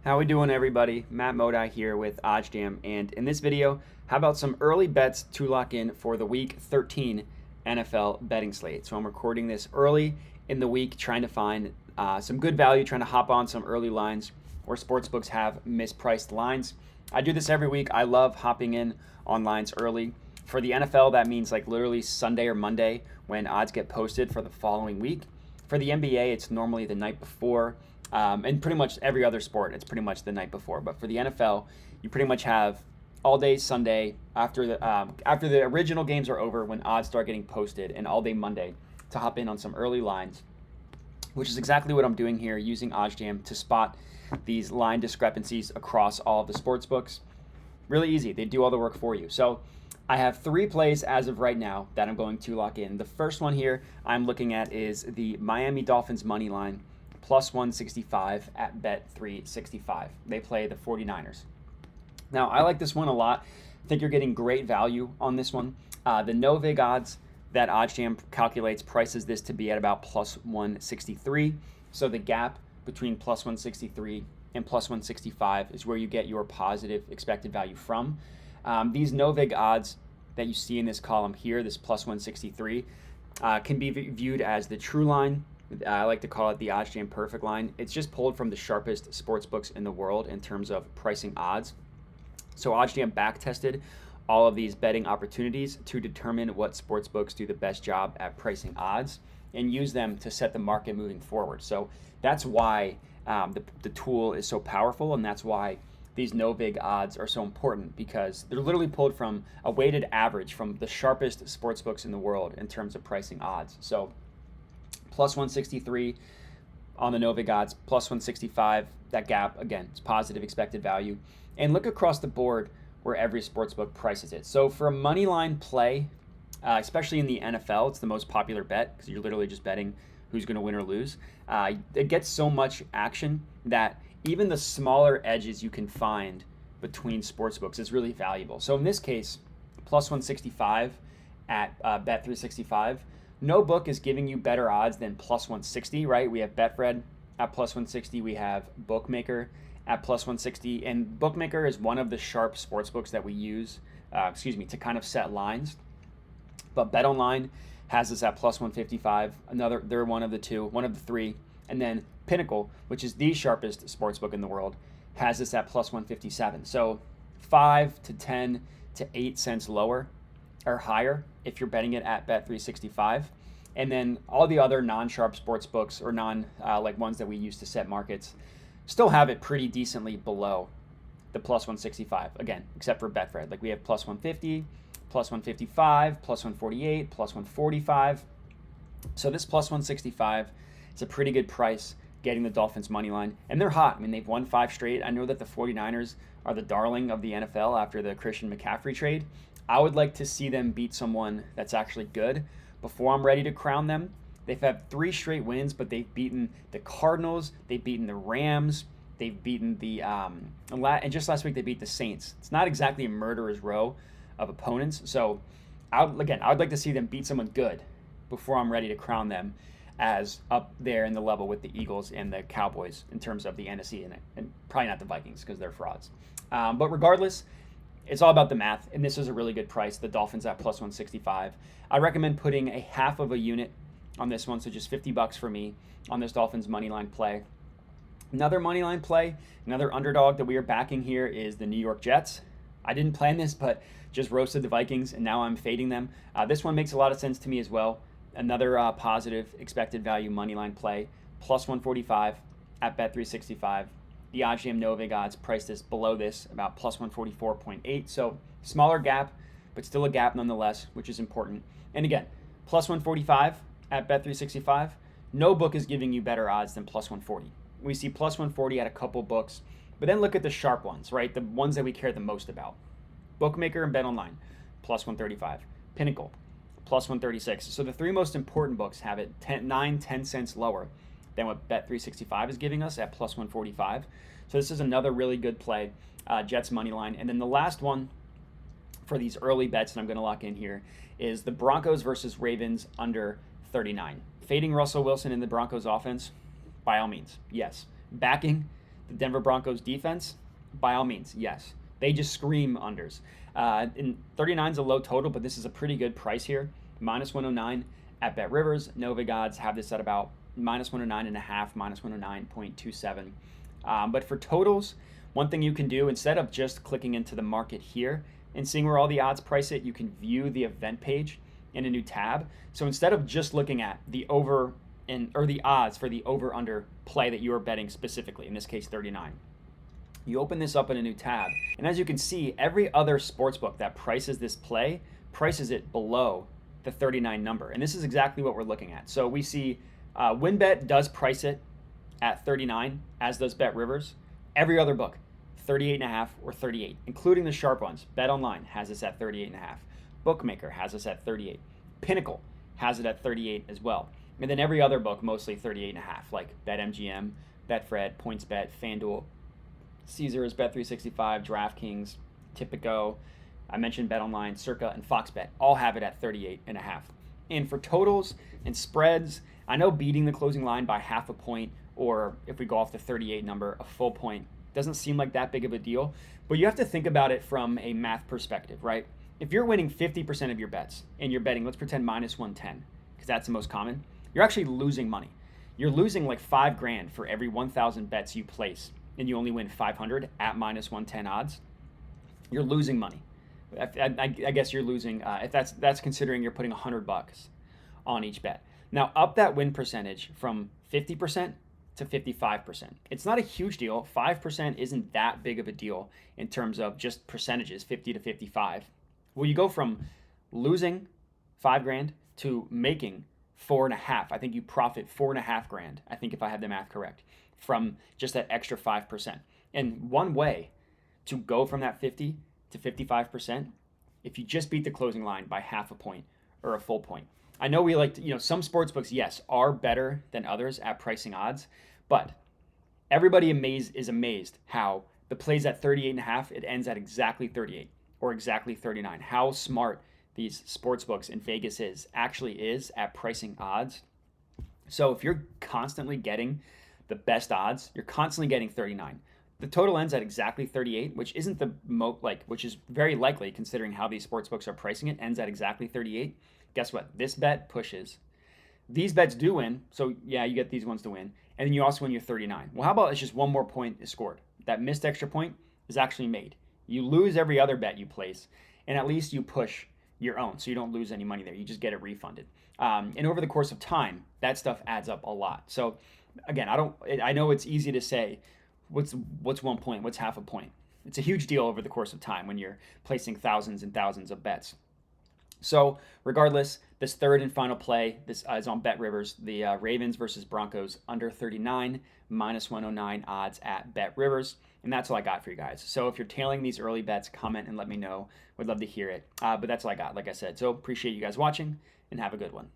How we doing, everybody? Matt Modi here with OddsJam, and in this video, how about some early bets to lock in for the Week 13 NFL betting slate? So I'm recording this early in the week, trying to find some good value, trying to hop on some early lines where sportsbooks have mispriced lines. I do this every week. I love hopping in on lines early. For the NFL, that means like literally Sunday or Monday when odds get posted for the following week. For the NBA, it's normally the night before. And pretty much every other sport, it's pretty much the night before. But for the NFL, you pretty much have all day Sunday after the original games are over when odds start getting posted, and all day Monday to hop in on some early lines, which is exactly what I'm doing here, using OddsJam to spot these line discrepancies across all of the sports books. Really easy. They do all the work for you. So I have 3 plays as of right now that I'm going to lock in. The first one here I'm looking at is the Miami Dolphins money line, plus 165 at Bet365. They play the 49ers. Now, I like this one a lot. I think you're getting great value on this one. The no vig odds that OddsJam calculates prices this to be at about plus 163. So the gap between plus 163 and plus 165 is where you get your positive expected value from. These no vig odds that you see in this column here, this plus 163, can be viewed as the true line. I like to call it the OddsJam perfect line. It's just pulled from the sharpest sports books in the world in terms of pricing odds. So OddsJam back tested all of these betting opportunities to determine what sports books do the best job at pricing odds and use them to set the market moving forward. So that's why the tool is so powerful, and that's why these no vig odds are so important, because they're literally pulled from a weighted average from the sharpest sports books in the world in terms of pricing odds. So plus 163 on the no vig odds, plus 165, that gap, again, it's positive expected value. And look across the board where every sportsbook prices it. So for a money line play, especially in the NFL, it's the most popular bet because you're literally just betting who's going to win or lose. It gets so much action that even the smaller edges you can find between sportsbooks is really valuable. So in this case, plus 165 at Bet365, no book is giving you better odds than plus 160, right? We have Betfred at plus 160. We have Bookmaker at plus 160. And Bookmaker is one of the sharp sports books that we use, to kind of set lines. But BetOnline has this at plus 155. They're one of the 3. And then Pinnacle, which is the sharpest sports book in the world, has this at plus 157. So 5 to 10 to 8 cents lower or higher if you're betting it at Bet365. And then all the other non-sharp sports books or like ones that we use to set markets still have it pretty decently below the plus 165, again, except for Betfred. Like we have plus 150, plus 155, plus 148, plus 145. So this plus 165 is a pretty good price getting the Dolphins money line. And they're hot. I mean, they've won 5 straight. I know that the 49ers are the darling of the NFL after the Christian McCaffrey trade. I would like to see them beat someone that's actually good before I'm ready to crown them. They've had 3 straight wins, but they've beaten the Cardinals, they've beaten the Rams, they've beaten and just last week they beat the Saints. It's not exactly a murderer's row of opponents. So I would like to see them beat someone good before I'm ready to crown them as up there in the level with the Eagles and the Cowboys in terms of the NFC, and probably not the Vikings because they're frauds. But regardless, it's all about the math, and this is a really good price. The Dolphins at plus 165. I recommend putting a half of a unit on this one, so just $50 for me on this Dolphins money line play. Another money line play, another underdog that we are backing here is the New York Jets. I didn't plan this, but just roasted the Vikings, and now I'm fading them. This one makes a lot of sense to me as well. Another positive expected value money line play, plus 145 at Bet365. The OddsJam no vig odds priced this below this, about plus 144.8. So smaller gap, but still a gap nonetheless, which is important. And again, plus 145 at Bet365. No book is giving you better odds than plus 140. We see plus 140 at a couple books, but then look at the sharp ones, right? The ones that we care the most about. Bookmaker and BetOnline, plus 135. Pinnacle, plus 136. So the 3 most important books have it 10 cents lower than what Bet365 is giving us at plus 145. So this is another really good play, Jets money line. And then the last one for these early bets that I'm going to lock in here is the Broncos versus Ravens under 39. Fading Russell Wilson in the Broncos offense, by all means, yes. Backing the Denver Broncos defense, by all means, yes. They just scream unders. And 39 is a low total, but this is a pretty good price here. Minus 109 at Bet Rivers. Novig odds have this at about minus 109.5, minus 109.27. But for totals, one thing you can do, instead of just clicking into the market here and seeing where all the odds price it, you can view the event page in a new tab. So instead of just looking at the over or the odds for the over under play that you are betting specifically, in this case 39, you open this up in a new tab, and as you can see, every other sportsbook that prices this play prices it below the 39 number, and this is exactly what we're looking at. So we see WinBet does price it at 39, as does Bet Rivers. Every other book, 38.5 or 38, including the sharp ones. Bet Online has this at 38.5. Bookmaker has us at 38. Pinnacle has it at 38 as well. And then every other book, mostly 38.5, like BetMGM, Betfred, PointsBet, FanDuel, Caesars, Bet365, DraftKings, Tipico. I mentioned BetOnline, Circa, and FoxBet all have it at 38.5. And for totals and spreads, I know beating the closing line by half a point, or if we go off the 38 number, a full point, doesn't seem like that big of a deal. But you have to think about it from a math perspective, right? If you're winning 50% of your bets and you're betting, let's pretend minus 110, because that's the most common, you're actually losing money. You're losing like $5,000 for every 1,000 bets you place, and you only win 500 at minus 110 odds. You're losing money. I guess you're losing, if that's considering you're putting $100 on each bet. Now up that win percentage from 50% to 55%. It's not a huge deal. 5% isn't that big of a deal in terms of just percentages, 50 to 55. Well, you go from losing $5,000 to making 4.5. I think you profit $4,500. I think if I have the math correct, from just that extra 5%. And one way to go from that 50 to 55%, if you just beat the closing line by half a point or a full point. I know we like to, some sports books, yes, are better than others at pricing odds, but everybody is amazed how the plays at 38.5, it ends at exactly 38 or exactly 39. How smart these sports books in Vegas actually is at pricing odds. So if you're constantly getting the best odds, you're constantly getting 39. The total ends at exactly 38, which isn't which is very likely considering how these sports books are pricing it, ends at exactly 38. Guess what? This bet pushes. These bets do win, so yeah, you get these ones to win, and then you also win your 39. Well, how about it's just one more point is scored? That missed extra point is actually made. You lose every other bet you place, and at least you push your own, so you don't lose any money there. You just get it refunded. And over the course of time, that stuff adds up a lot. So again, I know it's easy to say, what's 1 point, what's half a point? It's a huge deal over the course of time when you're placing thousands and thousands of bets. So regardless, this third and final play, this is on Bet Rivers, the Ravens versus Broncos under 39, minus 109 odds at Bet Rivers. And that's all I got for you guys. So if you're tailing these early bets, comment and let me know. Would love to hear it. But that's all I got, like I said. So appreciate you guys watching and have a good one.